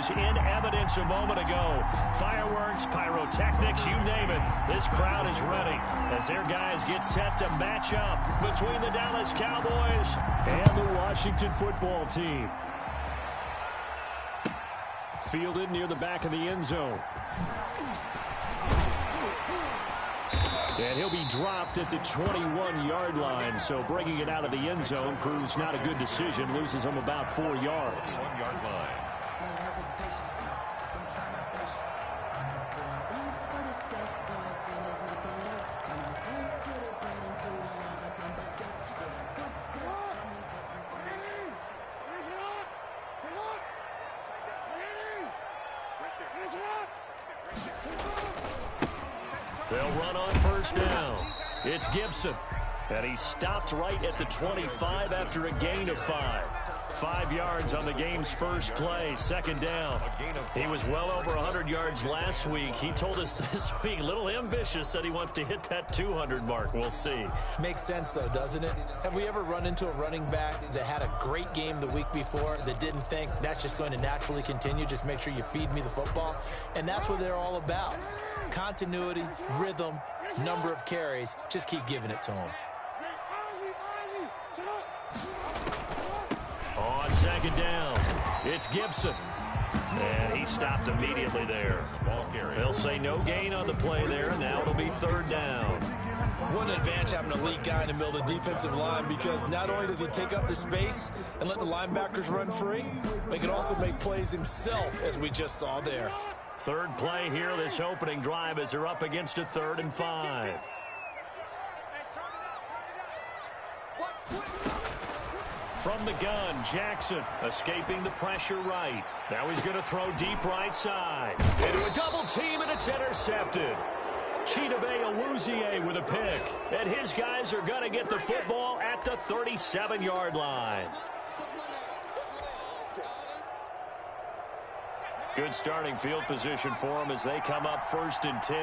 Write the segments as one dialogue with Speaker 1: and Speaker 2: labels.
Speaker 1: was in evidence a moment ago. Fireworks, pyrotechnics, you name it. This crowd is ready as their guys get set to match up between the Dallas Cowboys and the Washington football team. Fielded near the back of the end zone. And he'll be dropped at the 21-yard line, so bringing it out of the end zone proves not a good decision. Loses him about 4 yards.
Speaker 2: 1 yard line.
Speaker 1: They'll run on first down. It's Gibson. And he stopped right at the 25 after a gain of 5. 5 yards on the game's first play, second down. He was well over 100 yards last week. He told us this week, a little ambitious, said he wants to hit that 200 mark. We'll see.
Speaker 3: Makes sense, though, doesn't it? Have we ever run into a running back that had a great game the week before that didn't think that's just going to naturally continue? Just make sure you feed me the football. And that's what they're all about. Continuity, rhythm, number of carries. Just keep giving it to them.
Speaker 1: On second down, it's Gibson. And he stopped immediately there. They'll say no gain on the play there. Now it'll be third down.
Speaker 3: What an advantage having an elite guy in the middle of the defensive line, because not only does he take up the space and let the linebackers run free, but he can also make plays himself, as we just saw there.
Speaker 1: Third play here, this opening drive, as they're up against a 3rd and 5. From the gun, Jackson escaping the pressure right. Now he's going to throw deep right side. Into a double team, and it's intercepted. Chidobe Awuzie with a pick. And his guys are going to get the football at the 37-yard line. Good starting field position for them as they come up 1st and 10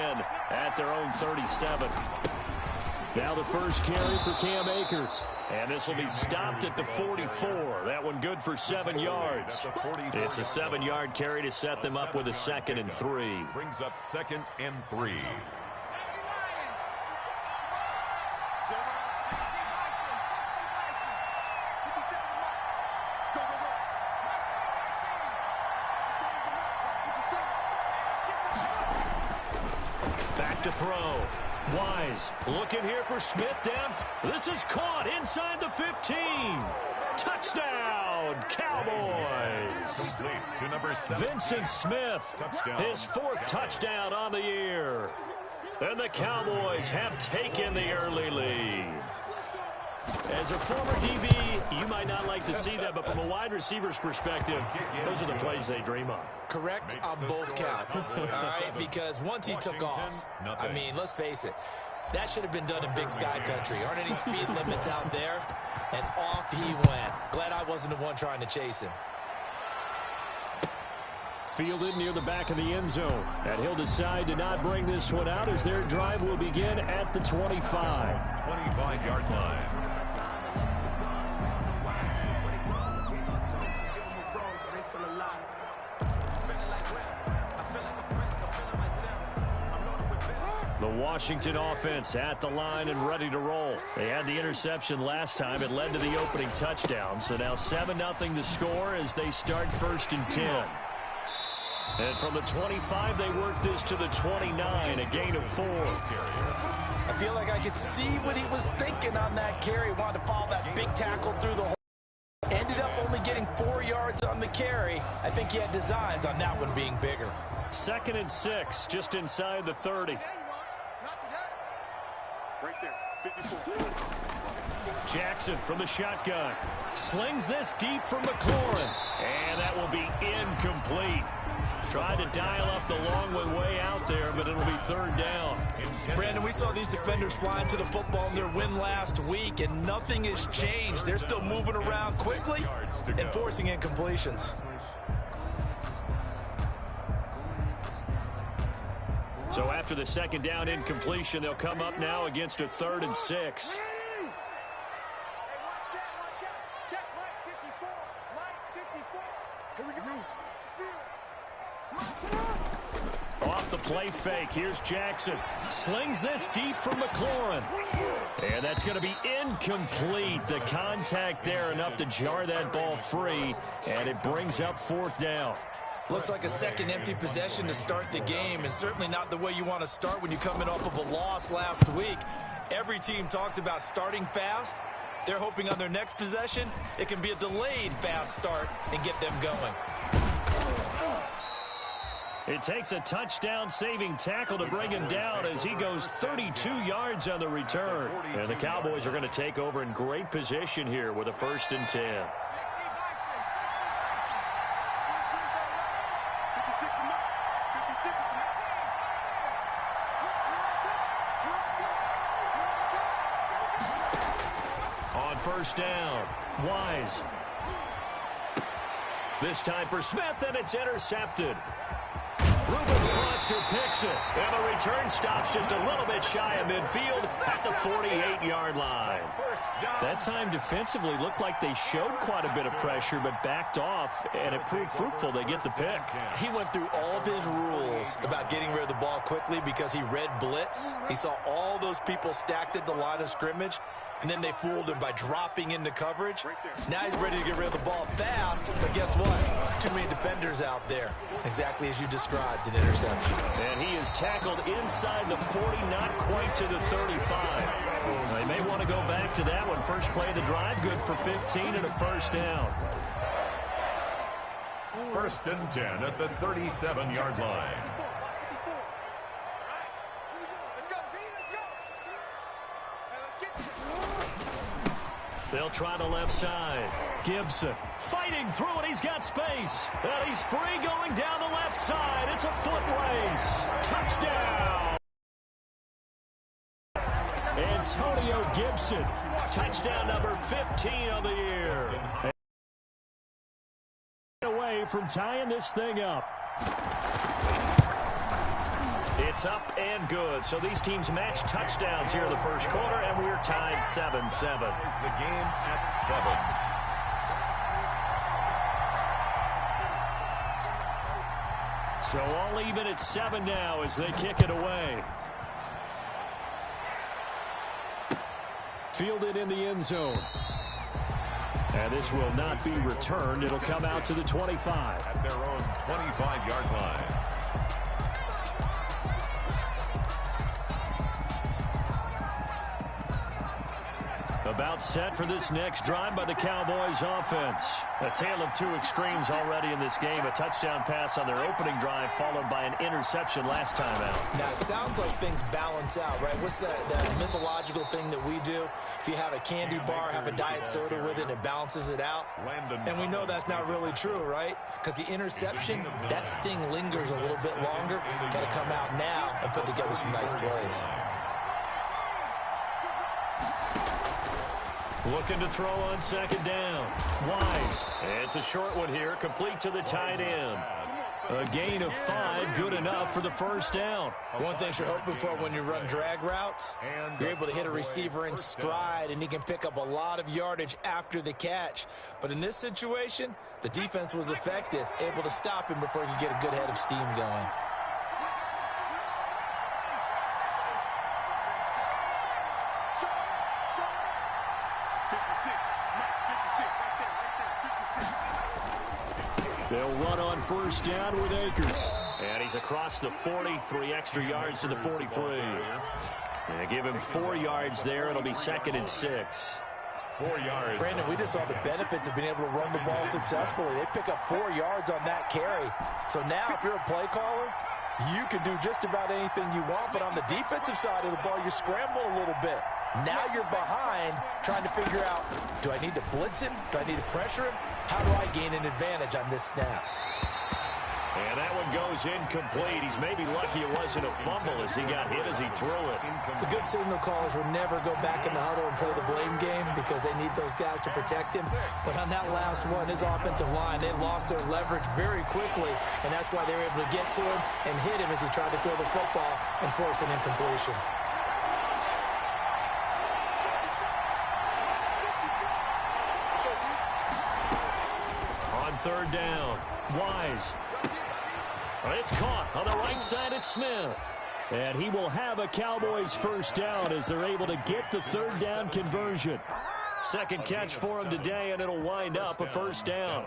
Speaker 1: at their own 37. Now the first carry for Cam Akers. And this will be stopped at the 44. That one good for 7 yards. It's a 7-yard carry to set them up with a 2nd and 3.
Speaker 2: Brings up 2nd and 3.
Speaker 1: Back to throw. Wise looking here for Smith down. This is caught inside the 15. Touchdown, Cowboys.
Speaker 2: To number 7.
Speaker 1: Vincent Smith, his 4th touchdown on the year. And the Cowboys have taken the early lead. As a former DB, you might not like to see that, but from a wide receiver's perspective, those are the plays they dream of.
Speaker 3: Correct on both counts, all right? Because once he took off, I mean, let's face it, that should have been done in Big Sky Country. Aren't any speed limits out there? And off he went. Glad I wasn't the one trying to chase him.
Speaker 1: Fielded near the back of the end zone. And he'll decide to not bring this one out as their drive will begin at the 25.
Speaker 2: 25-yard line.
Speaker 1: The Washington offense at the line and ready to roll. They had the interception last time. It led to the opening touchdown. So now 7-0 to score as they start 1st and 10. And from the 25, they work this to the 29, a gain of 4.
Speaker 3: I feel like I could see what he was thinking on that carry. Wanted to follow that big tackle through the hole. Ended up only getting 4 yards on the carry. I think he had designs on that one being bigger.
Speaker 1: 2nd and 6, just inside the 30.
Speaker 4: Right there, 54.
Speaker 1: Jackson from the shotgun. Slings this deep from McLaurin. And that will be incomplete. Tried to dial up the long one way out there, but it'll be 3rd down.
Speaker 3: Brandon, we saw these defenders flying to the football in their win last week, and nothing has changed. They're still moving around quickly and forcing incompletions.
Speaker 1: So after the 2nd down incompletion, they'll come up now against a 3rd and 6. Off the play fake, here's Jackson. Slings this deep from McLaurin. And that's going to be incomplete. The contact there enough to jar that ball free, and it brings up fourth down.
Speaker 3: Looks like a second empty possession to start the game, and certainly not the way you want to start when you're coming off of a loss last week. Every team talks about starting fast. They're hoping on their next possession, it can be a delayed fast start and get them going.
Speaker 1: It takes a touchdown-saving tackle to bring him down as he goes 32 yards on the return. And the Cowboys are going to take over in great position here with a 1st and 10. On 1st down, Wise. This time for Smith, and it's intercepted. Reuben Foster picks it, and the return stops just a little bit shy of midfield at the 48-yard line. That time defensively looked like they showed quite a bit of pressure but backed off, and it proved fruitful. They get the pick.
Speaker 3: He went through all of his rules about getting rid of the ball quickly because he read blitz. He saw all those people stacked at the line of scrimmage, and then they fooled him by dropping into coverage. Now he's ready to get rid of the ball fast, but guess what? Too many defenders out there. Exactly as you described, an interception.
Speaker 1: And he is tackled inside the 40, not quite to the 35. They may want to go back to that one. First play of the drive, good for 15 and a 1st down.
Speaker 2: 1st and 10 at the 37-yard line.
Speaker 1: They'll try the left side. Gibson fighting through it. He's got space. And he's free going down the left side. It's a foot race. Touchdown. Antonio Gibson. Touchdown number 15 on the year. Away from tying this thing up. It's up and good. So these teams match touchdowns here in the 1st quarter, and we're tied 7-7.
Speaker 2: Is the game at 7.
Speaker 1: So all even at 7 now as they kick it away. Fielded in the end zone. And this will not be returned. It'll come out to the 25.
Speaker 2: At their own 25-yard line.
Speaker 1: About set for this next drive by the Cowboys offense. A tale of two extremes already in this game. A touchdown pass on their opening drive followed by an interception last time out.
Speaker 3: Now, it sounds like things balance out, right? What's that mythological thing that we do? If you have a candy bar, have a diet soda with it, it balances it out. And we know that's not really true, right? Because the interception, that sting lingers a little bit longer. Got to come out now and put together some nice plays.
Speaker 1: Looking to throw on 2nd down. Wise. It's a short one here, complete to the tight end. A gain of 5, good enough for the 1st down.
Speaker 3: One thing you're hoping for when you run drag routes, you're able to hit a receiver in stride, and he can pick up a lot of yardage after the catch. But in this situation, the defense was effective, able to stop him before he could get a good head of steam going.
Speaker 1: They'll run on 1st down with Akers. And he's across the 40, 3 extra yards to the 43. And give him 4 yards there. It'll be 2nd and 6.
Speaker 2: 4 yards.
Speaker 3: Brandon, we just saw the benefits of being able to run the ball successfully. They pick up 4 yards on that carry. So now if you're a play caller, you can do just about anything you want. But on the defensive side of the ball, you're scrambling a little bit. Now you're behind trying to figure out, do I need to blitz him? Do I need to pressure him? How do I gain an advantage on this snap?
Speaker 1: And that one goes incomplete. He's maybe lucky it wasn't a fumble as he got hit as he threw it.
Speaker 3: The good signal callers will never go back in the huddle and play the blame game because they need those guys to protect him. But on that last one, his offensive line, they lost their leverage very quickly, and that's why they were able to get to him and hit him as he tried to throw the football and force an incompletion. On
Speaker 1: 3rd down, Wise. It's caught on the right side at Smith. And he will have a Cowboys first down as they're able to get the third down conversion. Second catch for him today, and it'll wind up a first down.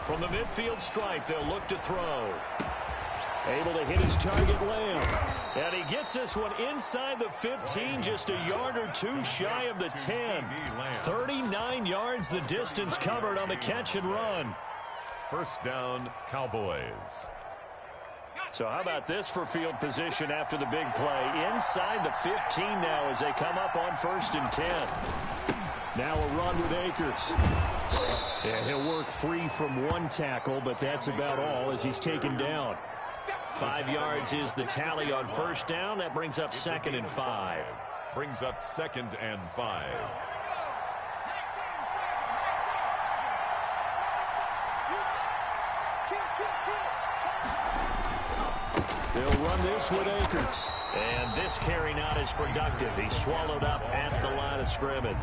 Speaker 1: From the midfield stripe, they'll look to throw. Able to hit his target, Lamb. And he gets this one inside the 15, just a yard or two shy of the 10. 39 yards the distance covered on the catch and run.
Speaker 2: First down, Cowboys.
Speaker 1: So how about this for field position after the big play? Inside the 15 now as they come up on 1st and 10. Now a run with Akers. And he'll work free from one tackle, but that's about all as he's taken down. 5 yards is the tally on first down. That brings up 2nd and 5.
Speaker 2: Brings up 2nd and 5.
Speaker 1: They'll run this with Akers. And this carry not as productive. He's swallowed up at the line of scrimmage.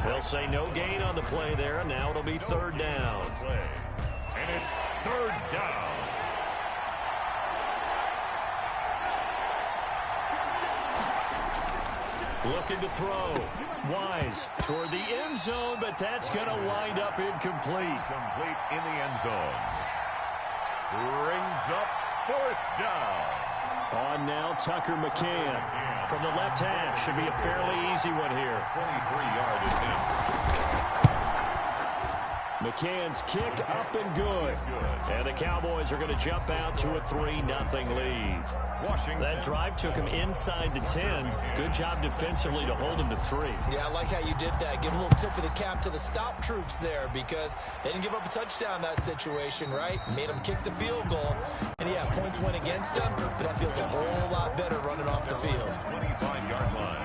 Speaker 1: They'll say no gain on the play there, and now it'll be 3rd down.
Speaker 2: And it's 3rd down.
Speaker 1: Looking to throw. Wise toward the end zone, but that's going to wind up incomplete.
Speaker 2: Complete in the end zone. Brings up 4th down.
Speaker 1: On now, Tucker McCann. From the left half, should be a fairly easy one here.
Speaker 2: 23-yard attempt.
Speaker 1: McCann's kick up and good. And the Cowboys are going to jump out to a 3-0 lead. That drive took him inside the 10. Good job defensively to hold him to 3.
Speaker 3: Yeah, I like how you did that. Give a little tip of the cap to the stop troops there because they didn't give up a touchdown in that situation, right? Made them kick the field goal. And, yeah, points went against them, but that feels a whole lot better running off the field.
Speaker 2: 25-yard line.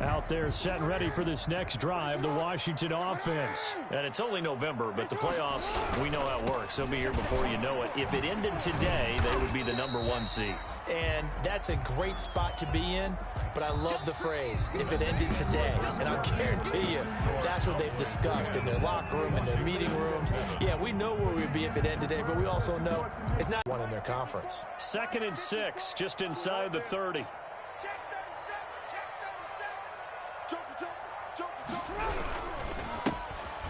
Speaker 1: Out there set and ready for this next drive, the Washington offense. And it's only November, but the playoffs, we know how it works. They'll be here before you know it. If it ended today, they would be the #1 seed.
Speaker 3: And that's a great spot to be in, but I love the phrase, if it ended today. And I guarantee you, that's what they've discussed in their locker room, in their meeting rooms. Yeah, we know where we'd be if it ended today, but we also know it's not one in their conference.
Speaker 1: 2nd and 6, just inside the 30.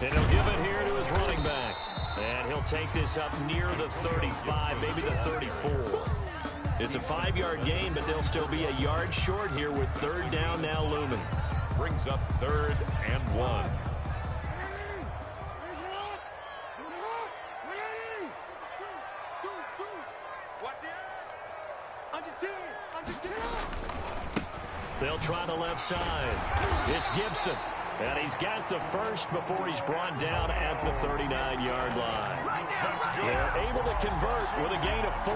Speaker 1: And he'll give it here to his running back. And he'll take this up near the 35, maybe the 34. It's a 5-yard gain, but they'll still be a yard short here with 3rd down now looming.
Speaker 2: Brings up 3rd and 1.
Speaker 1: They'll try the left side. It's Gibson. And he's got the first before he's brought down at the 39-yard line. They're able to convert with a gain of 4.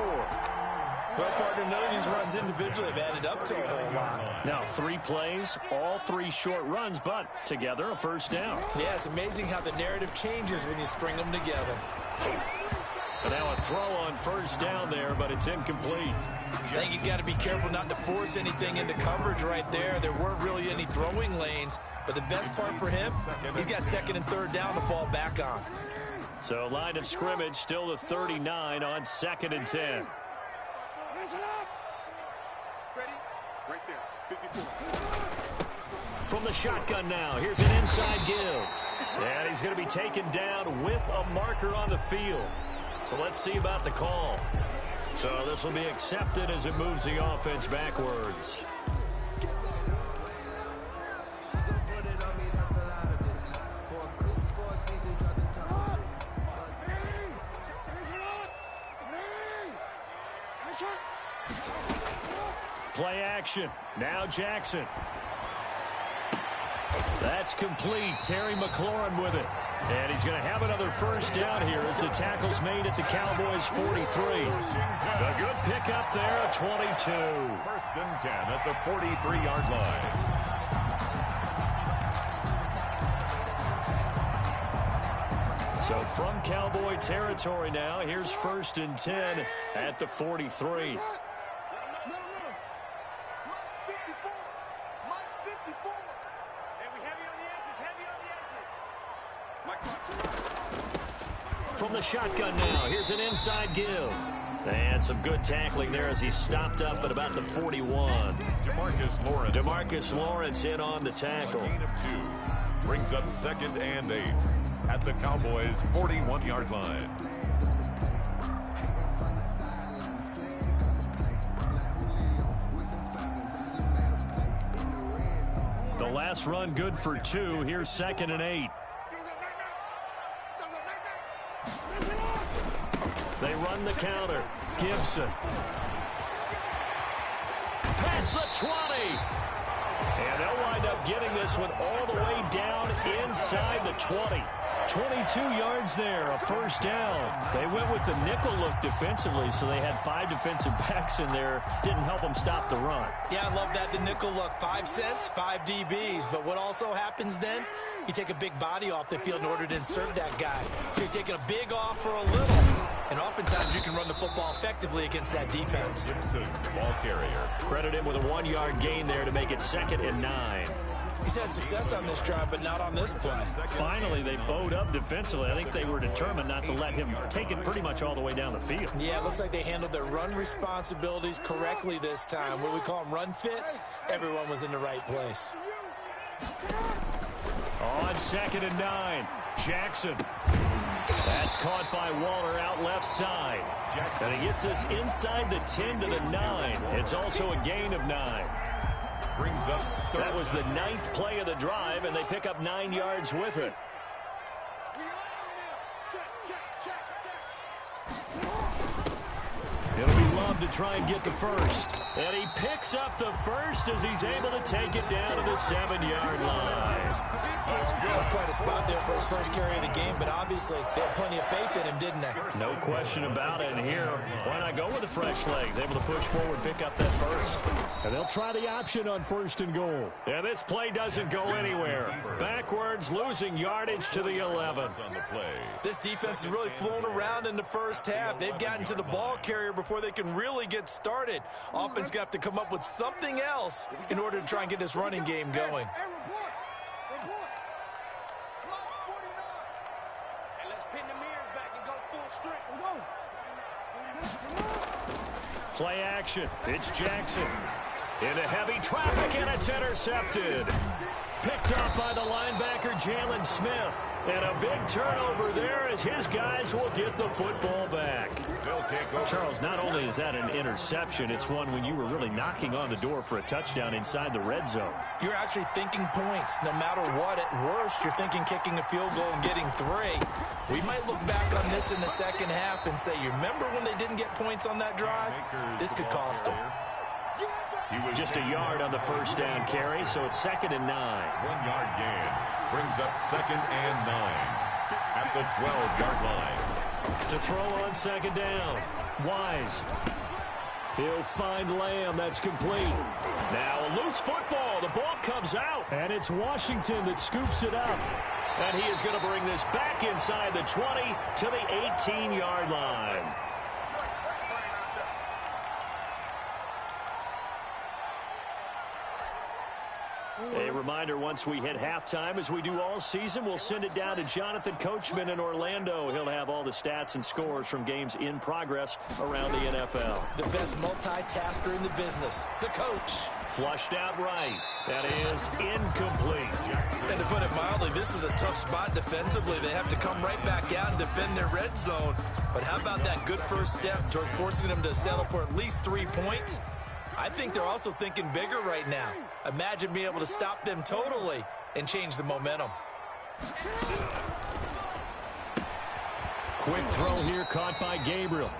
Speaker 3: Well, partner, none of these runs individually have added up to a whole lot.
Speaker 1: Now, 3 plays, all 3 short runs, but together a first down.
Speaker 3: Yeah, it's amazing how the narrative changes when you string them together.
Speaker 1: And now a throw on first down there, but it's incomplete.
Speaker 3: I think he's got to be careful not to force anything into coverage right there. There weren't really any throwing lanes, but the best part for him, he's got 2nd and 3rd down to fall back on.
Speaker 1: So line of scrimmage, still the 39 on 2nd and 10.
Speaker 4: Ready? Right there. 54.
Speaker 1: From the shotgun now, here's an inside give. And he's going to be taken down with a marker on the field. So let's see about the call. So this will be accepted as it moves the offense backwards. Play action. Now Jackson. That's complete. Terry McLaurin with it. And he's going to have another first down here as the tackle's made at the Cowboys' 43. A good pickup there at 22.
Speaker 2: 1st and 10 at the 43-yard line.
Speaker 1: So from Cowboy territory now, here's 1st and 10 at the 43. From the shotgun now, here's an inside give. And some good tackling there as he stopped up at about the 41. DeMarcus Lawrence in on the tackle.
Speaker 2: A gain of 2. Brings up 2nd and 8 at the Cowboys' 41-yard line.
Speaker 1: The last run good for 2. Here's 2nd and 8. They run the counter. Gibson. Past the 20. And they'll wind up getting this one all the way down inside the 20. 22 yards there, a 1st down. They went with the nickel look defensively, so they had 5 defensive backs in there. Didn't help them stop the run.
Speaker 3: Yeah, I love that, the nickel look. 5 cents, 5 DBs. But what also happens then? You take a big body off the field in order to insert that guy. So you're taking a big off for a little. And oftentimes you can run the football effectively against that defense.
Speaker 2: Gibson, ball carrier.
Speaker 1: Credit him with a 1-yard gain there to make it 2nd and 9.
Speaker 3: He's had success on this drive, but not on this play.
Speaker 1: Finally, they bowed up defensively. I think they were determined not to let him take it pretty much all the way down the field.
Speaker 3: Yeah, it looks like they handled their run responsibilities correctly this time. What we call them run fits, everyone was in the right place.
Speaker 1: On 2nd and 9, Jackson. That's caught by Waller out left side. And he gets this inside the 10 to the 9. It's also a gain of 9.
Speaker 2: Brings up
Speaker 1: that was the 9th play of the drive, and they pick up 9 yards with it. It'll be Love to try and get the 1st. And he picks up the 1st as he's able to take it down to the 7-yard line.
Speaker 3: That's quite a spot there for his first carry of the game, but obviously they had plenty of faith in him, didn't they?
Speaker 1: No question about it. And here, why not go with the fresh legs? Able to push forward, pick up that 1st. And they'll try the option on 1st and goal. And this play doesn't go anywhere. Backwards, losing yardage to the 11.
Speaker 2: on the play.
Speaker 3: This defense has really flown around in the first half. They've gotten to the ball carrier before they can really get started. Offense going to have to come up with something else in order to try and get this running game going.
Speaker 1: Play action. It's Jackson. Into heavy traffic, and it's intercepted. Picked up by the linebacker, Jalen Smith. And a big turnover there as his guys will get the football back. Charles, not only is that an interception, it's one when you were really knocking on the door for a touchdown inside the red zone.
Speaker 3: You're actually thinking points. No matter what, at worst, you're thinking kicking a field goal and getting 3. We might look back on this in the second half and say, you remember when they didn't get points on that drive? This could cost them.
Speaker 2: He was
Speaker 1: just a yard on the 1st down carry, so it's 2nd and 9.
Speaker 2: 1-yard gain. Brings up 2nd and 9 at the 12-yard line.
Speaker 1: To throw on 2nd down. Wise. He'll find Lamb. That's complete. Now a loose football. The ball comes out. And it's Washington that scoops it up. And he is going to bring this back inside the 20 to the 18-yard line. A reminder, once we hit halftime, as we do all season, we'll send it down to Jonathan Coachman in Orlando. He'll have all the stats and scores from games in progress around the NFL.
Speaker 3: The best multitasker in the business, the coach.
Speaker 1: Flushed out right. That is incomplete.
Speaker 3: And to put it mildly, this is a tough spot defensively. They have to come right back out and defend their red zone. But how about that good first step towards forcing them to settle for at least 3 points? I think they're also thinking bigger right now. Imagine being able to stop them totally and change the momentum.
Speaker 1: Quick throw here caught by Gabriel.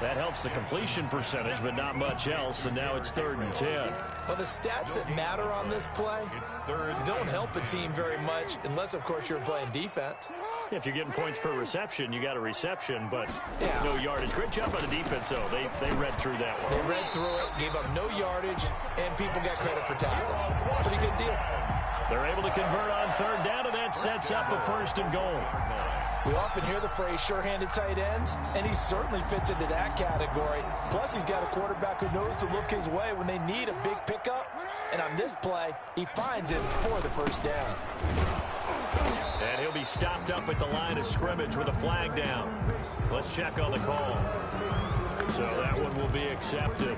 Speaker 1: That helps the completion percentage, but not much else, and now it's 3rd and 10.
Speaker 3: Well, the stats that matter on this play don't help a team very much, unless, of course, you're playing defense.
Speaker 1: If you're getting points per reception, you got a reception, but no yardage. Great job by the defense, though. They read through that one.
Speaker 3: They read through it, gave up no yardage, and people got credit for tackles. Pretty good deal.
Speaker 1: They're able to convert on 3rd down, and that sets up a 1st and goal.
Speaker 3: We often hear the phrase sure-handed tight ends, and he certainly fits into that category. Plus, he's got a quarterback who knows to look his way when they need a big pickup. And on this play, he finds it for the first down.
Speaker 1: And he'll be stopped up at the line of scrimmage with a flag down. Let's check on the call. So that one will be accepted.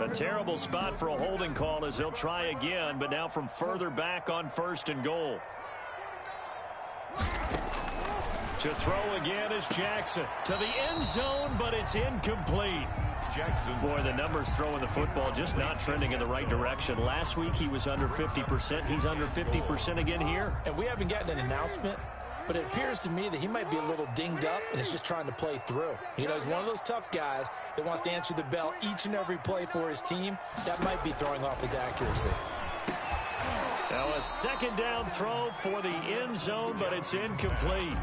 Speaker 1: A terrible spot for a holding call as they'll try again, but now from further back on 1st and goal. To throw again is Jackson. To the end zone, but it's incomplete.
Speaker 2: Jackson.
Speaker 1: Boy, the numbers throwing the football just not trending in the right direction. Last week he was under 50%. He's under 50% again here.
Speaker 3: And we haven't gotten an announcement, but it appears to me that he might be a little dinged up and is just trying to play through. You know, he's one of those tough guys that wants to answer the bell each and every play for his team. That might be throwing off his accuracy.
Speaker 1: Now a second down throw for the end zone, but it's incomplete.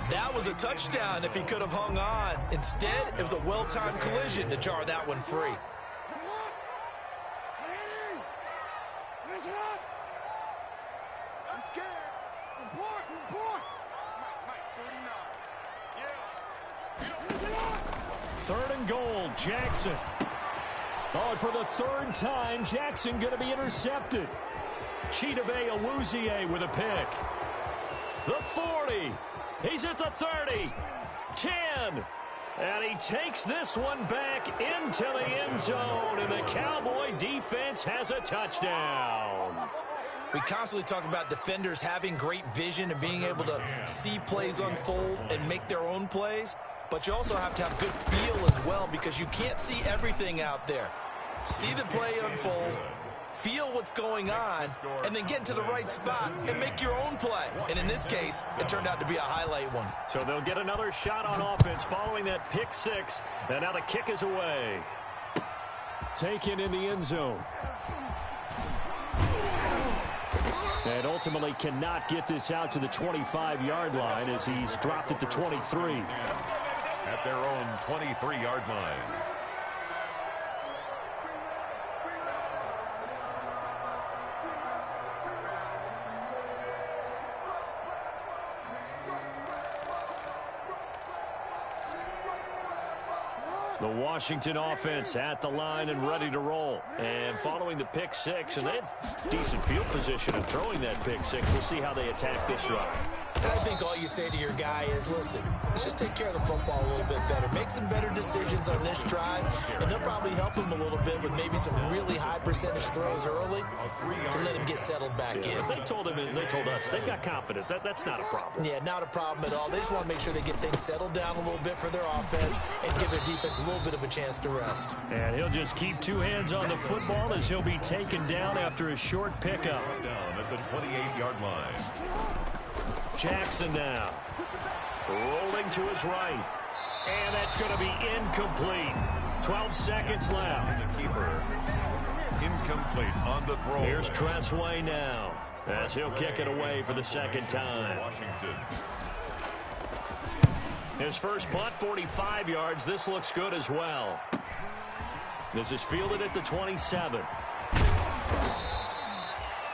Speaker 3: That was a touchdown if he could have hung on. Instead, it was a well-timed collision to jar that one free.
Speaker 1: Third and goal, Jackson. Oh, and for the third time, Jackson going to be intercepted. Chidobe Awuzie with a pick. The 40. He's at the 30. 10. And he takes this one back into the end zone, and the Cowboy defense has a touchdown.
Speaker 3: We constantly talk about defenders having great vision and being able to see plays unfold and make their own plays, but you also have to have good feel as well because you can't see everything out there. See the play unfold, feel what's going on, and then get into the right spot and make your own play. And in this case, it turned out to be a highlight one.
Speaker 1: So they'll get another shot on offense following that pick six, and now the kick is away. Taken in the end zone. And ultimately cannot get this out to the 25-yard line as he's dropped at the 23.
Speaker 2: At their own 23-yard line.
Speaker 1: The Washington offense at the line and ready to roll. And following the pick six, and they had decent field position in throwing that pick six. We'll see how they attack this drive.
Speaker 3: And I think all you say to your guy is, listen, let's just take care of the football a little bit better. Make some better decisions on this drive, and they'll probably help him a little bit with maybe some really high percentage throws early to let him get settled back in.
Speaker 1: They told him, and they told us, they've got confidence. That's not a problem.
Speaker 3: Yeah, not a problem at all. They just want to make sure they get things settled down a little bit for their offense and give their defense a little bit of a chance to rest.
Speaker 1: And he'll just keep two hands on the football as he'll be taken down after a short pickup.
Speaker 2: Down at the 28-yard line.
Speaker 1: Jackson now. Rolling to his right. And that's going to be incomplete. 12 seconds left.
Speaker 2: The keeper. Incomplete on the throw.
Speaker 1: Here's Tressway now as he'll kick it away for the second time.
Speaker 2: Washington.
Speaker 1: His first punt, 45 yards. This looks good as well. This is fielded at the 27.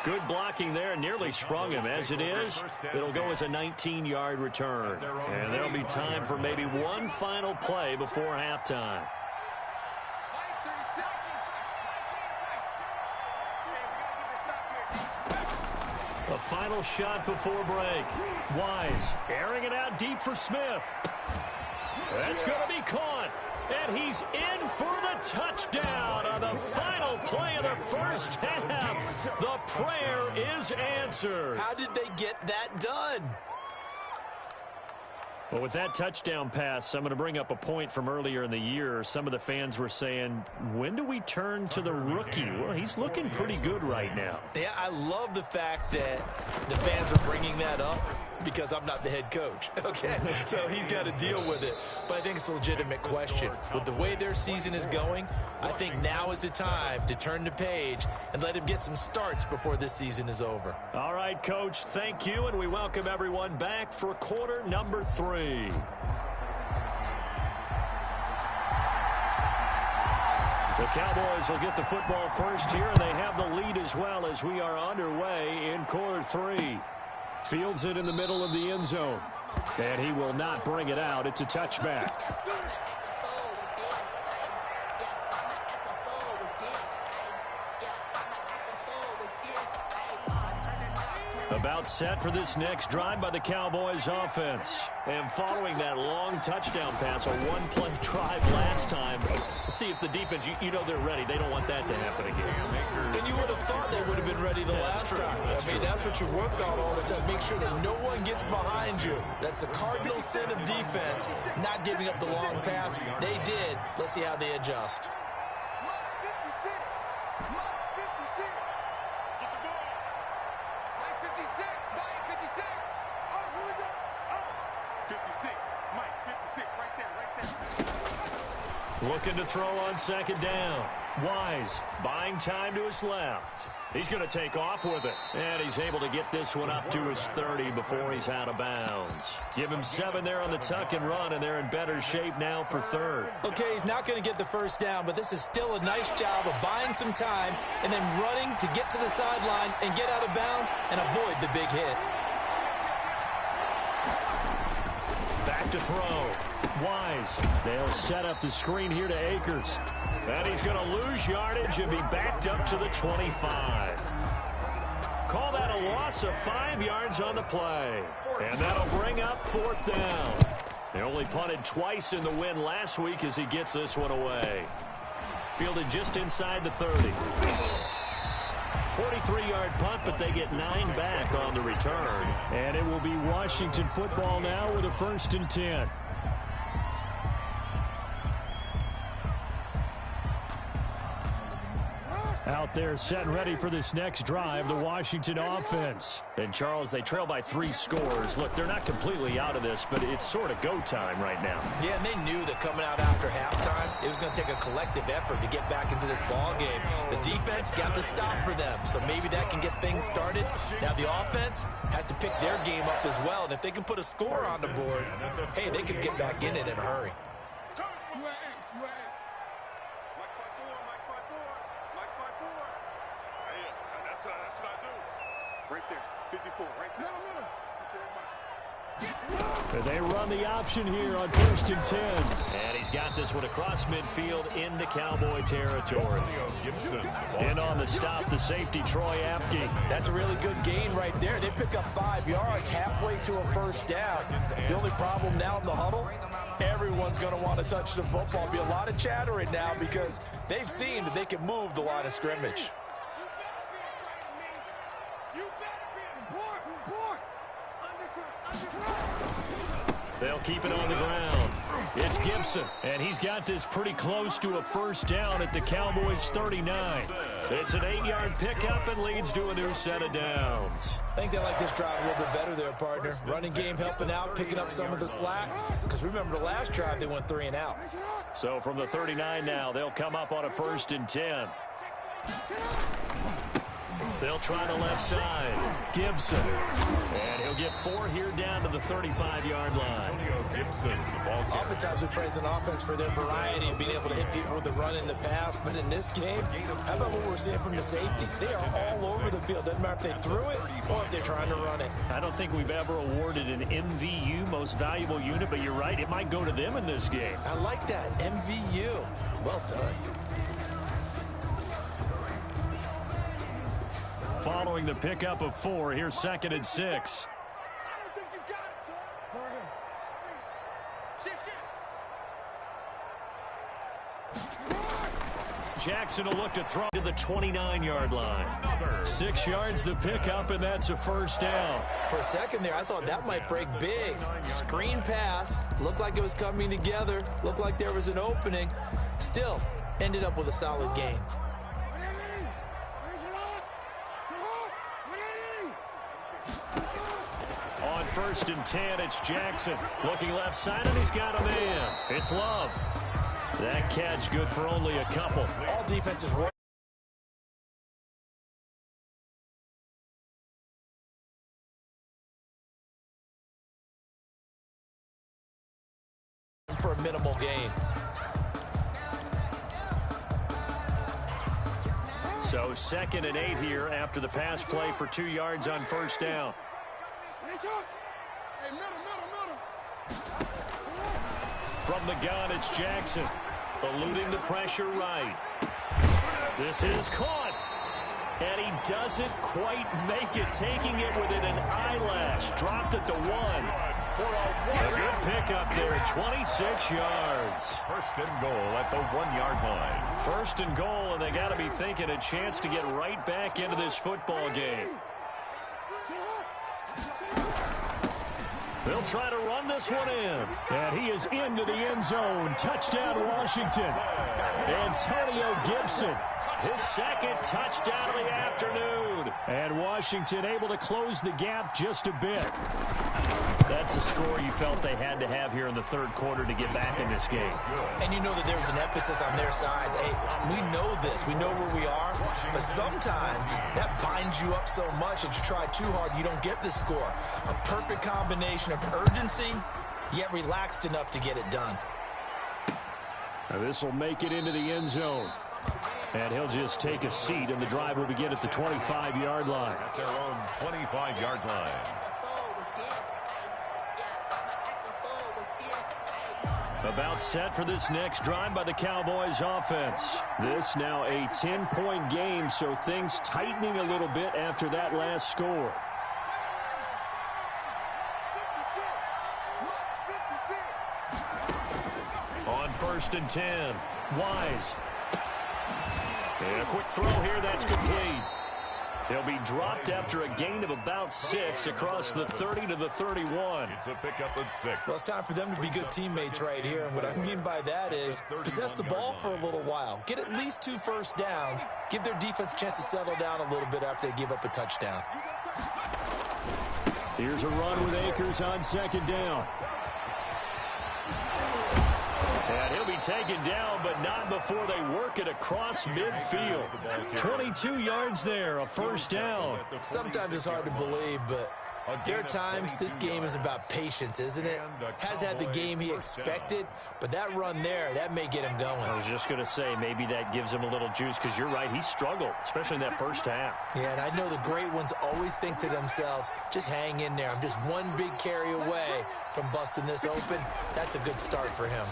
Speaker 1: Good blocking there, nearly sprung him. As it is, it'll go as a 19-yard return. And there'll be time for maybe one final play before halftime. A final shot before break. Wise airing it out deep for Smith. That's going to be caught. And he's in for the touchdown on the final play of the first half. The prayer is answered.
Speaker 3: How did they get that done?
Speaker 1: Well, with that touchdown pass, I'm going to bring up a point from earlier in the year. Some of the fans were saying, when do we turn to the rookie? Well, he's looking pretty good right now.
Speaker 3: Yeah, I love the fact that the fans are bringing that up because I'm not the head coach, okay? So he's got to deal with it. But I think it's a legitimate question. With the way their season is going, I think now is the time to turn the page and let him get some starts before this season is over.
Speaker 1: All right, Coach, thank you, and we welcome everyone back for quarter number 3. The Cowboys will get the football first here, and they have the lead as well as we are underway in quarter 3. Fields it in the middle of the end zone, and he will not bring it out. It's a touchback. About set for this next drive by the Cowboys offense. And following that long touchdown pass, a one-play drive last time. See if the defense, you know they're ready. They don't want that to happen again.
Speaker 3: And you would have thought they would have been ready the last time. I mean, that's what you work on all the time. Make sure that no one gets behind you. That's the cardinal sin of defense, not giving up the long pass. They did. Let's see how they adjust.
Speaker 1: Looking to throw on second down. Wise buying time to his left. He's going to take off with it. And he's able to get this one up to his 30 before he's out of bounds. Give him 7 there on the tuck and run, and they're in better shape now for third.
Speaker 3: Okay, he's not going to get the first down, but this is still a nice job of buying some time and then running to get to the sideline and get out of bounds and avoid the big hit.
Speaker 1: Back to throw. Wise. They'll set up the screen here to Akers. And he's going to lose yardage and be backed up to the 25. Call that a loss of 5 yards on the play. And that'll bring up 4th down. They only punted twice in the win last week as he gets this one away. Fielded just inside the 30. 43-yard punt, but they get 9 back on the return. And it will be Washington football now with a 1st and 10. Out there set and ready for this next drive, the Washington offense. And, Charles, they trail by 3 scores. Look, they're not completely out of this, but it's sort of go time right now.
Speaker 3: Yeah, and they knew that coming out after halftime, it was going to take a collective effort to get back into this ball game. The defense got the stop for them, so maybe that can get things started. Now the offense has to pick their game up as well, and if they can put a score on the board, hey, they could get back in it in a hurry.
Speaker 4: Right there, 54, right there.
Speaker 1: They run the option here on 1st and 10. And he's got this one across midfield into Cowboy territory. In on the stop, the safety, Troy Apke.
Speaker 3: That's a really good gain right there. They pick up 5 yards halfway to a 1st down. The only problem now in the huddle, everyone's going to want to touch the football. There'll be a lot of chatter right now because they've seen that they can move the line of scrimmage.
Speaker 1: They'll keep it on the ground. It's Gibson, and he's got this pretty close to a 1st down at the Cowboys' 39. It's an 8-yard pickup and leads to a new set of downs.
Speaker 3: I think they like this drive a little bit better there, partner. Running game helping out, picking up some of the slack. Because remember the last drive, they went 3 and out.
Speaker 1: So from the 39 now, they'll come up on a 1st and 10. They'll try the left side. Gibson. And he'll get 4 here down to the 35-yard line.
Speaker 3: Oftentimes we praise an offense for their variety of being able to hit people with the run and the pass. But in this game, how about what we're seeing from the safeties? They are all over the field. Doesn't matter if they threw it or if they're trying to run it.
Speaker 1: I don't think we've ever awarded an MVU, most valuable unit, but you're right. It might go to them in this game.
Speaker 3: I like that. MVU. Well done.
Speaker 1: Following the pickup of 4, here's 2nd and 6.
Speaker 4: I don't think you got it, son. Shift.
Speaker 1: Jackson will look to throw to the 29-yard line. 6 yards the pickup, and that's a 1st down.
Speaker 3: For a second there, I thought that might break big. Screen pass. Looked like it was coming together. Looked like there was an opening. Still, ended up with a solid gain.
Speaker 1: On 1st and 10, it's Jackson. Looking left side, and he's got a man. It's Love. That catch good for only a couple.
Speaker 3: All defenses work for a minimal gain.
Speaker 1: So 2nd and 8 here after the pass play for 2 yards on first down. From the gun, it's Jackson. Eluding the pressure right. This is caught. And he doesn't quite make it, taking it within an eyelash. Dropped at the 1. A good pickup there, 26 yards.
Speaker 2: 1st and goal at the 1-yard line.
Speaker 1: 1st and goal, and they got to be thinking a chance to get right back into this football game. They'll try to run this one in. And he is into the end zone. Touchdown, Washington. Antonio Gibson. His 2nd touchdown of the afternoon. And Washington able to close the gap just a bit. That's a score you felt they had to have here in the 3rd quarter to get back in this game.
Speaker 3: And you know that there's an emphasis on their side. Hey, we know this. We know where we are. But sometimes that binds you up so much that you try too hard, you don't get the score. A perfect combination of urgency, yet relaxed enough to get it done.
Speaker 1: Now this will make it into the end zone. And he'll just take a seat, and the drive will begin at the 25-yard line.
Speaker 2: At their own 25-yard line.
Speaker 1: About set for this next drive by the Cowboys offense. This now a 10-point game, so things tightening a little bit after that last score. On 1st and 10, Wise. And a quick throw here, that's complete. He'll be dropped after a gain of about 6 across the 30 to the 31.
Speaker 2: It's a pickup of 6.
Speaker 3: Well, it's time for them to be good teammates right here. And what I mean by that is possess the ball for a little while. Get at least 2 first downs. Give their defense a chance to settle down a little bit after they give up a touchdown.
Speaker 1: Here's a run with Akers on 2nd down. And he'll be taken down, but not before they work it across midfield. 22 yards there, a first down.
Speaker 3: Sometimes it's hard to believe, but there are times this game is about patience, isn't it? Has had the game he expected, but that run there, that may get him going.
Speaker 1: I was just going to say, maybe that gives him a little juice, because you're right, he struggled, especially in that first half.
Speaker 3: Yeah, and I know the great ones always think to themselves, just hang in there. I'm just one big carry away from busting this open. That's a good start for him.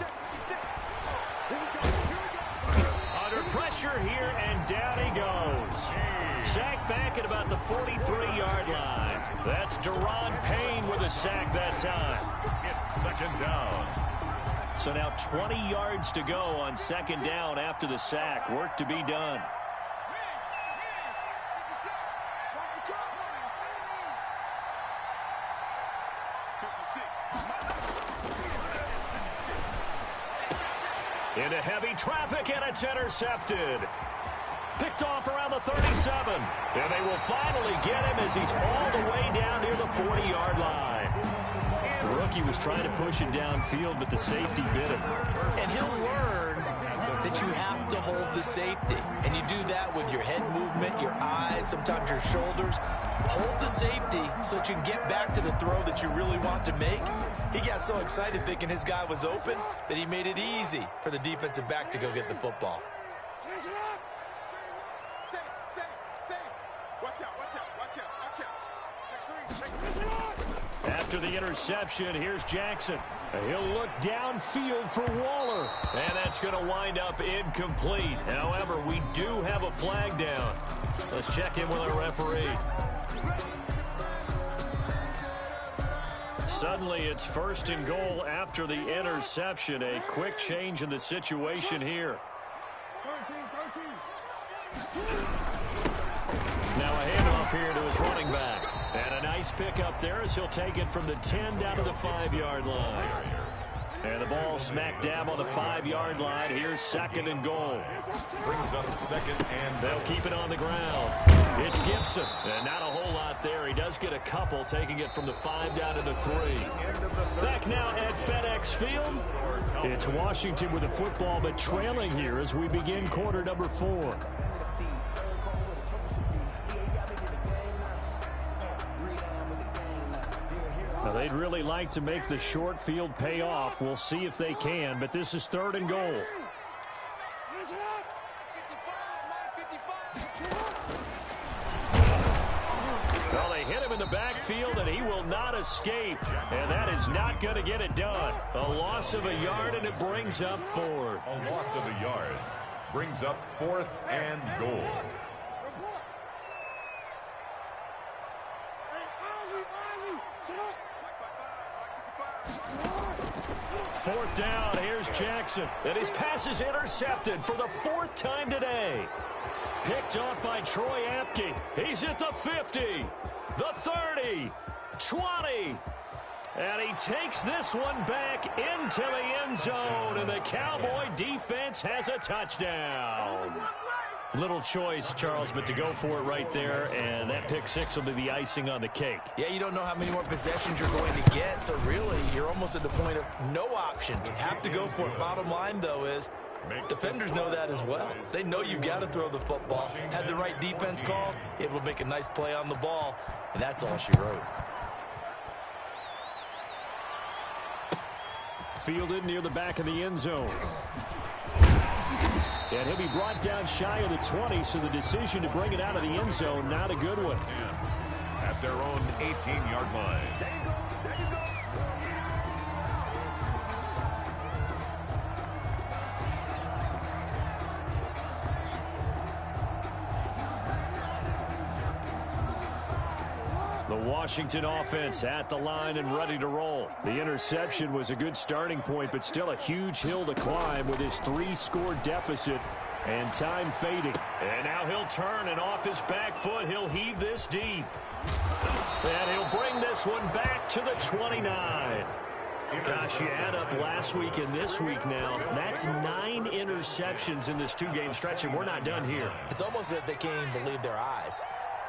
Speaker 1: Under pressure here, and down he goes. Sack back at about the 43-yard line. That's Deron Payne with a sack that time.
Speaker 2: It's 2nd down.
Speaker 1: So now 20 yards to go on 2nd down after the sack. Work to be done. Into heavy traffic, and it's intercepted. Picked off around the 37. And they will finally get him as he's all the way down near the 40-yard line. The rookie was trying to push it downfield, but the safety bit him.
Speaker 3: And he'll learn that you have to hold the safety. And you do that with your head movement, your eyes, sometimes your shoulders. Hold the safety so that you can get back to the throw that you really want to make. He got so excited thinking his guy was open that he made it easy for the defensive back to go get the football.
Speaker 1: After the interception, here's Jackson. He'll look downfield for Waller. And that's going to wind up incomplete. However, we do have a flag down. Let's check in with our referee. Suddenly, it's 1st and goal after the interception. A quick change in the situation here. Now a handoff here to his running back. And a nice pickup there as he'll take it from the 10 down to the 5-yard line. And the ball smack dab on the 5-yard line. Here's 2nd and goal.
Speaker 2: Brings up 2nd and
Speaker 1: they'll keep it on the ground. It's Gibson. And not a whole lot there. He does get a couple, taking it from the 5 down to the 3. Back now at FedEx Field. It's Washington with the football, but trailing here as we begin quarter number 4. Now they'd really like to make the short field pay off. We'll see if they can, but this is 3rd and goal. Well, they hit him in the backfield, and he will not escape. And that is not going to get it done. A loss of a yard, and it brings up fourth.
Speaker 2: A loss of a yard brings up 4th and goal.
Speaker 1: Fourth down, here's Jackson. And his pass is intercepted for the 4th time today. Picked off by Troy Apke. He's at the 50, the 30, 20. And he takes this one back into the end zone. And the Cowboy defense has a touchdown. Little choice, Charles, but to go for it right there, and that pick six will be the icing on the cake.
Speaker 3: Yeah, you don't know how many more possessions you're going to get, so really you're almost at the point of no option. You have to go for it. Bottom line, though, is defenders know that as well. They know you got to throw the football. Had the right defense called, able to make a nice play on the ball, and that's all she wrote.
Speaker 1: Fielded near the back of the end zone. And he'll be brought down shy of the 20, so the decision to bring it out of the end zone, not a good one.
Speaker 2: At their own 18-yard line.
Speaker 1: The Washington offense at the line and ready to roll. The interception was a good starting point, but still a huge hill to climb with his 3-score deficit and time fading. And now he'll turn, and off his back foot, he'll heave this deep. And he'll bring this one back to the 29. Gosh, you add up last week and this week now, that's 9 interceptions in this 2-game stretch, and we're not done here.
Speaker 3: It's almost as if they can't even believe their eyes.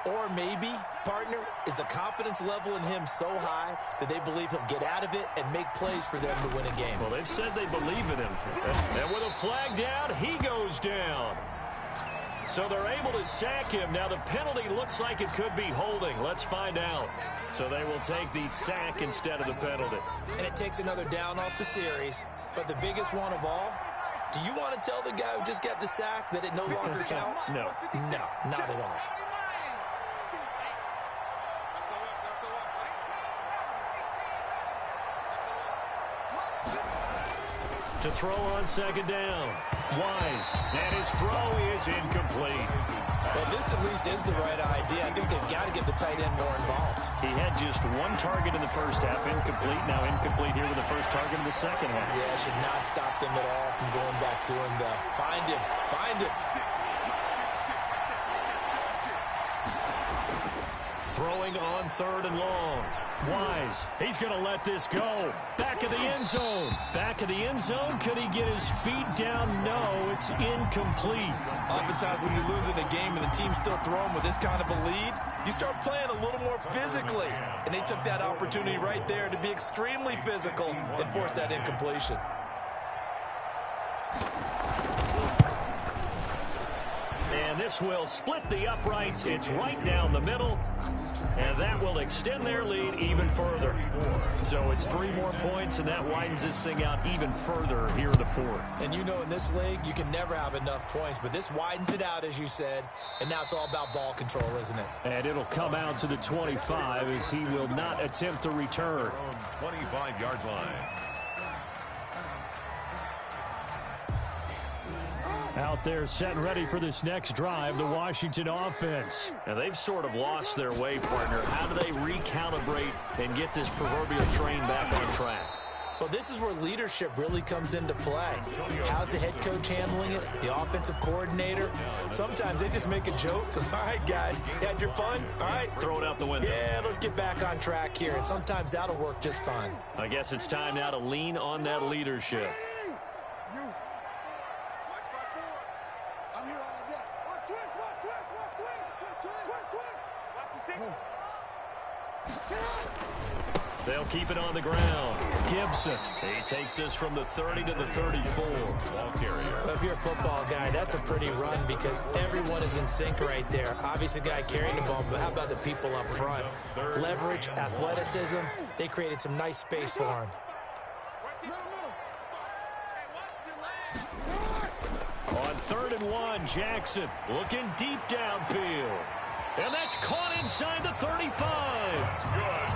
Speaker 3: Or maybe, partner, is the confidence level in him so high that they believe he'll get out of it and make plays for them to win a game.
Speaker 1: Well, they've said they believe in him. And with a flag down, he goes down. So they're able to sack him. Now the penalty looks like it could be holding. Let's find out. So they will take the sack instead of the penalty.
Speaker 3: And it takes another down off the series. But the biggest one of all, do you want to tell the guy who just got the sack that it no longer counts?
Speaker 1: No.
Speaker 3: No, not at all.
Speaker 1: To throw on second down. Wise. And his throw is incomplete.
Speaker 3: Well, this at least is the right idea. I think they've got to get the tight end more involved.
Speaker 1: He had just 1 target in the first half. Incomplete. Now incomplete here with the first target in the second half.
Speaker 3: Yeah, should not stop them at all from going back to him. Find him. Find him.
Speaker 1: Throwing on 3rd and long. Wise. He's going to let this go. Back of the end zone. Back of the end zone. Could he get his feet down? No, it's incomplete.
Speaker 3: Oftentimes when you're losing a game and the team's still throwing with this kind of a lead, you start playing a little more physically. And they took that opportunity right there to be extremely physical and force that incompletion.
Speaker 1: And this will split the uprights. It's right down the middle. And that will extend their lead even further. So it's 3 more points, and that widens this thing out even further here in the 4th.
Speaker 3: And you know in this league, you can never have enough points, but this widens it out, as you said, and now it's all about ball control, isn't it?
Speaker 1: And it'll come out to the 25 as he will not attempt to return.
Speaker 2: 25-yard line.
Speaker 1: Out there set and ready for this next drive, the Washington offense. And they've sort of lost their way, partner. How do they recalibrate and get this proverbial train back on track?
Speaker 3: Well, this is where leadership really comes into play. How's the head coach handling it? The offensive coordinator? Sometimes they just make a joke. All right, guys, you had your fun? All right.
Speaker 1: Throw it out the window.
Speaker 3: Yeah, let's get back on track here. And sometimes that'll work just fine.
Speaker 1: I guess it's time now to lean on that leadership. They'll keep it on the ground. Gibson. He takes this from the 30 to the 34.
Speaker 2: Ball carrier.
Speaker 3: Well, if you're a football guy, that's a pretty run because everyone is in sync right there. Obviously, the guy carrying the ball, but how about the people up front? Leverage, athleticism. They created some nice space for him.
Speaker 1: On 3rd and 1. Jackson looking deep downfield. And that's caught inside the 35.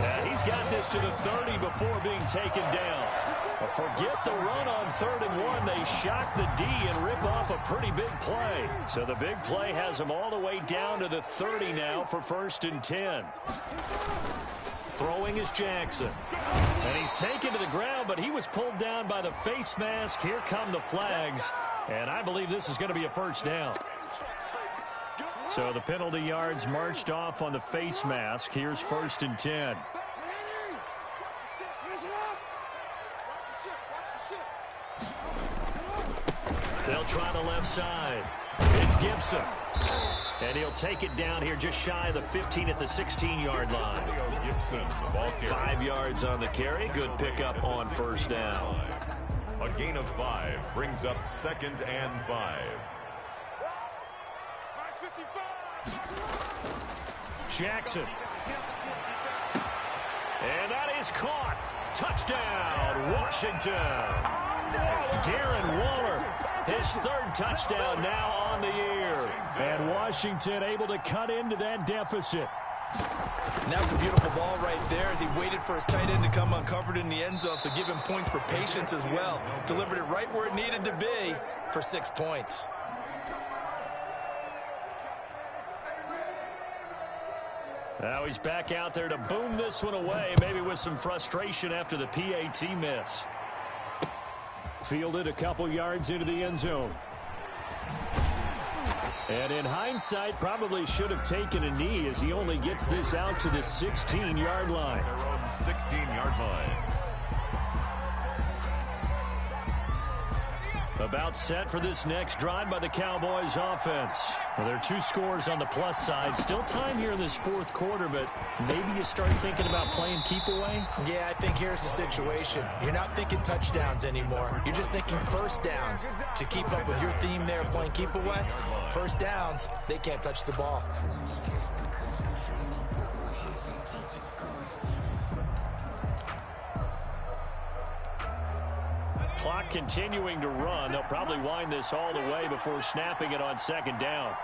Speaker 1: Yeah, he's got this to the 30 before being taken down. Forget the run on 3rd and 1. They shock the D and rip off a pretty big play. So the big play has them all the way down to the 30 now for 1st and 10. Throwing is Jackson. And he's taken to the ground, but he was pulled down by the face mask. Here come the flags. And I believe this is going to be a 1st down. So the penalty yards marched off on the face mask. Here's 1st and 10. They'll try the left side. It's Gibson. And he'll take it down here just shy of the 15 at the 16-yard line.
Speaker 2: Gibson, the ball carrier.
Speaker 1: 5 yards on the carry. Good pickup on 1st down.
Speaker 2: A gain of 5 brings up 2nd and 5.
Speaker 1: Jackson. And that is caught. Touchdown, Washington. Darren Waller, his 3rd touchdown now on the year. And Washington able to cut into that deficit.
Speaker 3: And that's a beautiful ball right there as he waited for his tight end to come uncovered in the end zone, so give him points for patience as well. Delivered it right where it needed to be for 6 points.
Speaker 1: Now he's back out there to boom this one away, maybe with some frustration after the PAT miss. Fielded a couple yards into the end zone. And in hindsight, probably should have taken a knee as he only gets this out to the 16-yard line.
Speaker 2: Their own 16-yard line.
Speaker 1: About set for this next drive by the Cowboys offense. Well, there are 2 scores on the plus side. Still time here in this 4th quarter, but maybe you start thinking about playing keep away?
Speaker 3: Yeah, I think here's the situation. You're not thinking touchdowns anymore. You're just thinking 1st downs. To keep up with your theme there, playing keep away, 1st downs, they can't touch the ball.
Speaker 1: Clock continuing to run. They'll probably wind this all the way before snapping it on 2nd down.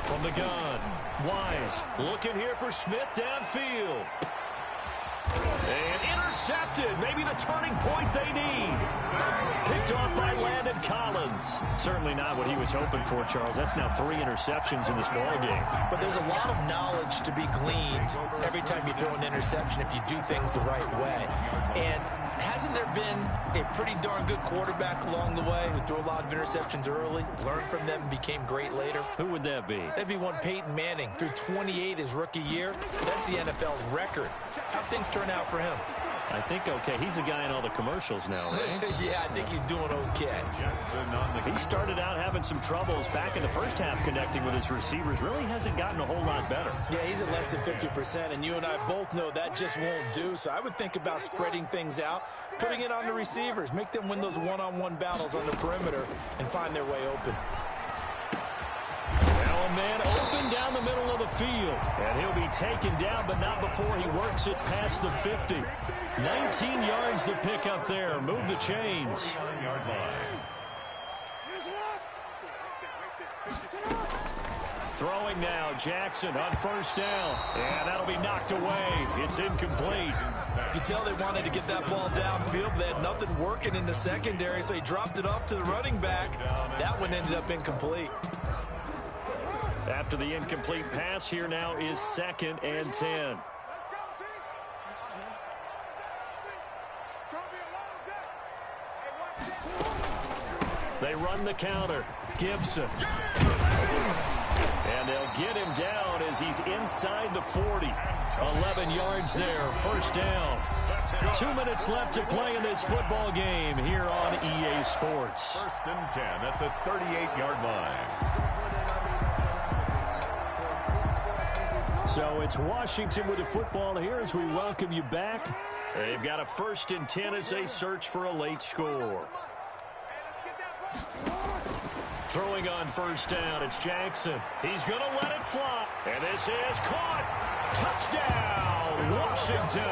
Speaker 1: From the gun, Wise looking here for Smith downfield. And intercepted. Maybe the turning point they need. Picked off by Landon Collins. Certainly not what he was hoping for, Charles. That's now 3 interceptions in this ball game.
Speaker 3: But there's a lot of knowledge to be gleaned every time you throw an interception if you do things the right way. And hasn't there been a pretty darn good quarterback along the way who threw a lot of interceptions early, learned from them, and became great later?
Speaker 1: Who would that be?
Speaker 3: That'd be one Peyton Manning. Threw 28 his rookie year. That's the NFL record. How'd things turn out for him?
Speaker 1: I think okay. He's a guy in all the commercials now, right?
Speaker 3: Yeah, I think he's doing okay.
Speaker 1: He started out having some troubles back in the first half connecting with his receivers. Really hasn't gotten a whole lot better.
Speaker 3: Yeah, he's at less than 50%, and you and I both know that just won't do. So I would think about spreading things out, putting it on the receivers, make them win those one-on-one battles on the perimeter, and find their way open.
Speaker 1: Now a man open down the middle of the field. And he'll be taken down, but not before he works it past the 50. 19 yards to pick up there. Move the chains. Throwing now, Jackson on 1st down. And that'll be knocked away. It's incomplete.
Speaker 3: You can tell they wanted to get that ball downfield. They had nothing working in the secondary, so he dropped it off to the running back. That one ended up incomplete.
Speaker 1: After the incomplete pass, here now is 2nd and 10. They run the counter. Gibson. And they'll get him down as he's inside the 40. 11 yards there, 1st down. 2 minutes left to play in this football game here on EA Sports.
Speaker 2: 1st and 10 at the 38-yard line.
Speaker 1: So it's Washington with the football here as we welcome you back. They've got a 1st and 10 as they search for a late score. Throwing on first down, it's Jackson. He's going to let it fly. And this is caught. Touchdown, Washington.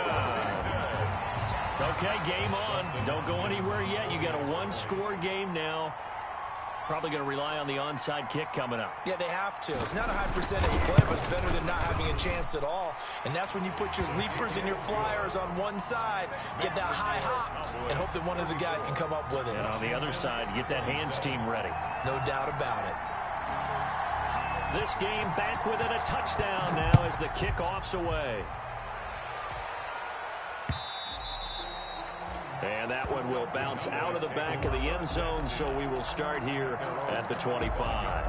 Speaker 1: Okay, game on. Don't go anywhere yet. You got a one-score game now. Probably going to rely on the onside kick coming up.
Speaker 3: Yeah, they have to. It's not a high percentage play, but it's better than not having a chance at all. And that's when you put your leapers and your flyers on one side, get that high hop, and hope that one of the guys can come up with it.
Speaker 1: And on the other side, get that hands team ready.
Speaker 3: No doubt about it.
Speaker 1: This game back within a touchdown now as the kickoff's away. And that one will bounce out of the back of the end zone, so we will start here at the 25.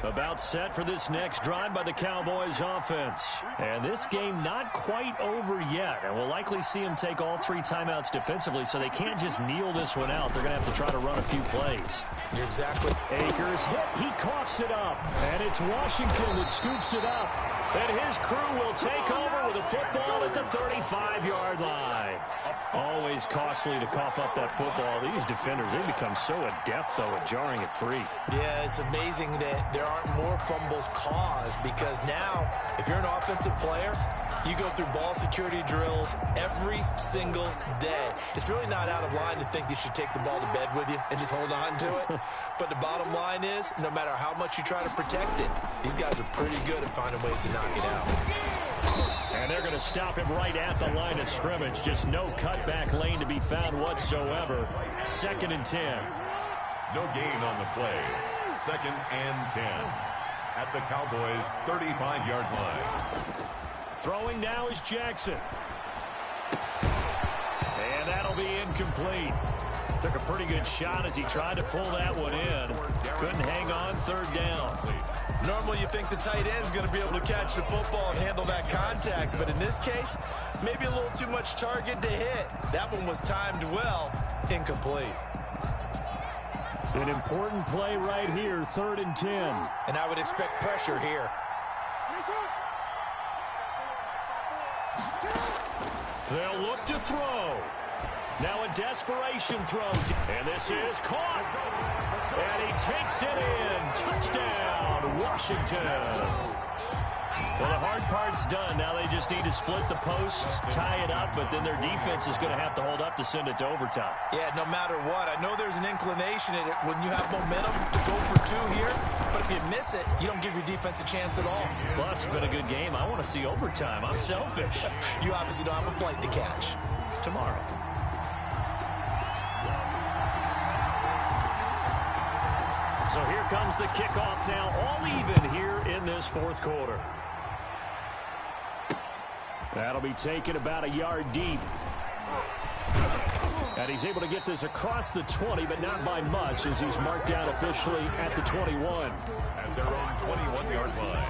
Speaker 1: About set for this next drive by the Cowboys offense. And this game not quite over yet. And we'll likely see them take all three timeouts defensively, so they can't just kneel this one out. They're going to have to try to run a few plays.
Speaker 3: You're exactly.
Speaker 1: Akers hit. He coughs it up. And it's Washington that scoops it up. And his crew will take over with a football at the 35-yard line. Always costly to cough up that football. These defenders, they become so adept, though, at jarring it free.
Speaker 3: Yeah, it's amazing that there aren't more fumbles caused, because now, if you're an offensive player, you go through ball security drills every single day. It's really not out of line to think you should take the ball to bed with you and just hold on to it. But the bottom line is, no matter how much you try to protect it, these guys are pretty good at finding ways to knock it out.
Speaker 1: And they're going to stop him right at the line of scrimmage. Just no cutback lane to be found whatsoever. 2nd and 10.
Speaker 2: No gain on the play. 2nd and 10 at the Cowboys' 35-yard line.
Speaker 1: Throwing now is Jackson. And that'll be incomplete. Took a pretty good shot as he tried to pull that one in. Couldn't hang on. 3rd down.
Speaker 3: Normally you think the tight end's going to be able to catch the football and handle that contact, but in this case, maybe a little too much target to hit. That one was timed well. Incomplete.
Speaker 1: An important play right here, 3rd and 10.
Speaker 3: And I would expect pressure here.
Speaker 1: They'll look to throw. Now a desperation throw. And this is caught. And he takes it in. Touchdown, Washington. Well, the hard part's done. Now they just need to split the posts, tie it up, but then their defense is going to have to hold up to send it to overtime.
Speaker 3: Yeah, no matter what. I know there's an inclination in it when you have momentum to go for 2 here, but if you miss it, you don't give your defense a chance at all.
Speaker 1: Plus, it's been a good game. I want to see overtime. I'm selfish.
Speaker 3: You obviously don't have a flight to catch.
Speaker 1: Tomorrow. So here comes the kickoff now, all even here in this 4th quarter. That'll be taken about a yard deep. And he's able to get this across the 20, but not by much, as he's marked down officially at the 21.
Speaker 2: At their own 21-yard line.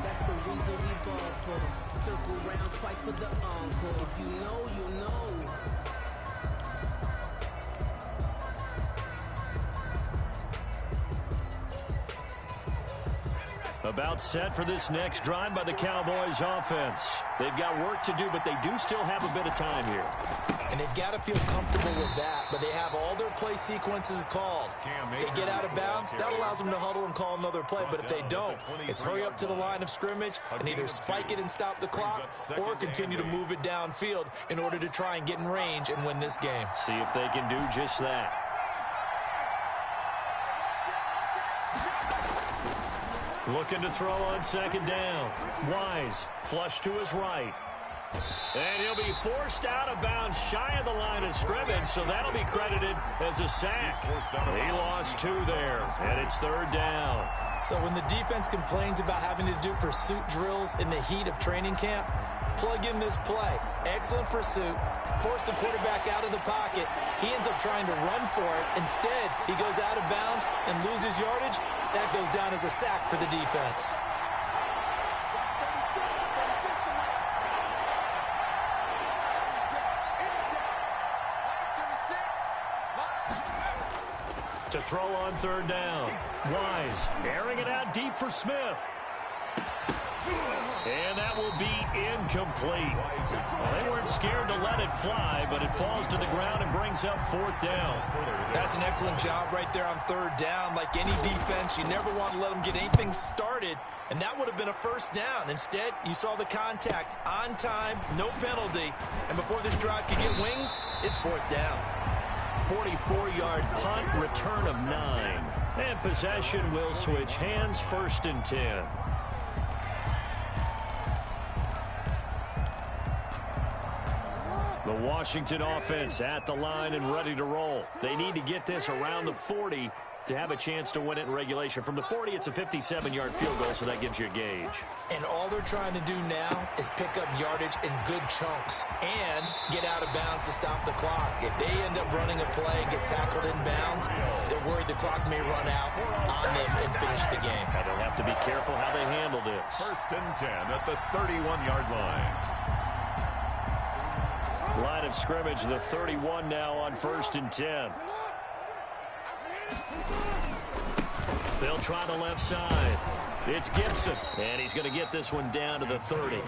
Speaker 5: That's the reason we ball for. Circle round twice for the encore. If you know, you know.
Speaker 1: About set for this next drive by the Cowboys offense. They've got work to do, but they do still have a bit of time here.
Speaker 3: And they've got to feel comfortable with that, but they have all their play sequences called. If they get out of bounds, that allows them to huddle and call another play, but if they don't, it's hurry up to the line of scrimmage and either spike it and stop the clock or continue to move it downfield in order to try and get in range and win this game.
Speaker 1: See if they can do just that. Looking to throw on 2nd down. Wise, flush to his right. And he'll be forced out of bounds shy of the line of scrimmage, so that'll be credited as a sack. He lost 2 there, and it's 3rd down.
Speaker 3: So when the defense complains about having to do pursuit drills in the heat of training camp, plug in this play. Excellent pursuit. Force the quarterback out of the pocket. He ends up trying to run for it. Instead, he goes out of bounds and loses yardage. That goes down as a sack for the defense.
Speaker 1: To throw on 3rd down. Wise airing it out deep for Smith. incomplete. Well, they weren't scared to let it fly, but it falls to the ground and brings up 4th down.
Speaker 3: That's an excellent job right there on 3rd down. Like any defense, you never want to let them get anything started, and that would have been a 1st down. Instead, you saw the contact on time, no penalty, and before this drive could get wings, it's 4th down.
Speaker 1: 44-yard punt, return of 9. And possession will switch hands, 1st and 10. The Washington offense at the line and ready to roll. They need to get this around the 40 to have a chance to win it in regulation. From the 40, it's a 57-yard field goal, so that gives you a gauge.
Speaker 3: And all they're trying to do now is pick up yardage in good chunks and get out of bounds to stop the clock. If they end up running a play and get tackled in bounds, they're worried the clock may run out on them and finish the game.
Speaker 1: And they'll have to be careful how they handle this.
Speaker 2: 1st and 10 at the 31-yard line.
Speaker 1: Line of scrimmage, the 31 now on 1st and 10. They'll try the left side. It's Gibson, and he's going to get this one down to the 30.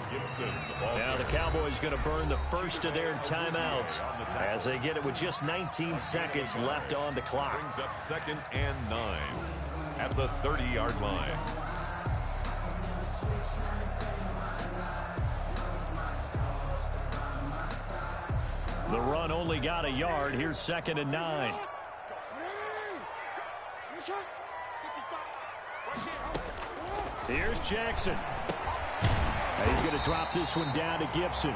Speaker 1: Now the Cowboys going to burn the first of their timeouts as they get it with just 19 seconds left on the clock.
Speaker 2: Brings up 2nd and 9 at the 30-yard line.
Speaker 1: The run only got a yard. Here's 2nd and 9. Here's Jackson. And he's going to drop this one down to Gibson.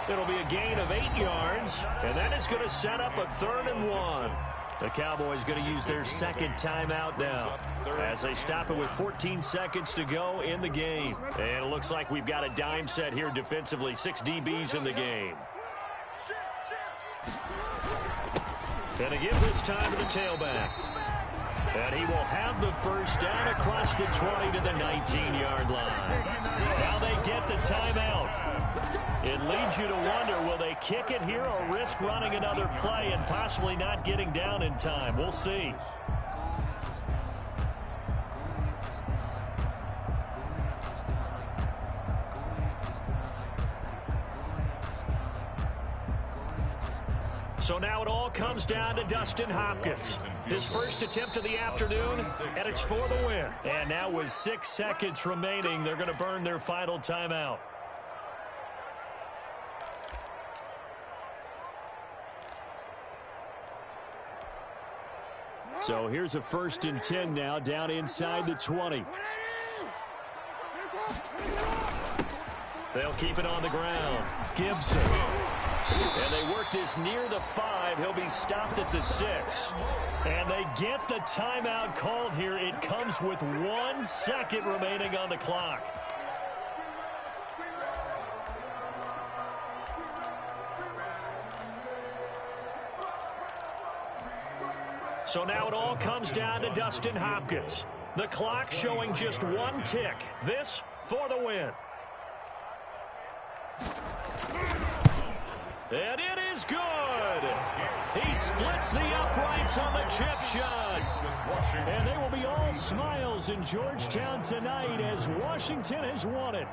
Speaker 1: It'll be a gain of 8 yards, and that is going to set up a 3rd and 1. The Cowboys going to use their 2nd timeout now as they stop it with 14 seconds to go in the game. And it looks like we've got a dime set here defensively. 6 DBs in the game. Going to give this time to the tailback. And he will have the 1st down across the 20 to the 19-yard line. Now they get the timeout. It leads you to wonder, will they kick it here or risk running another play and possibly not getting down in time? We'll see. So now it all comes down to Dustin Hopkins. His first attempt of the afternoon, and it's for the win. And now with 6 seconds remaining, they're going to burn their final timeout. So here's a 1st and 10 now, down inside the 20. They'll keep it on the ground. Gibson. And they work this near the 5. He'll be stopped at the 6. And they get the timeout called here. It comes with 1 second remaining on the clock. So now it all comes down to Dustin Hopkins. The clock showing just 1 tick. This for the win. And it is good. He splits the uprights on the chip shot. And they will be all smiles in Georgetown tonight as Washington has won it.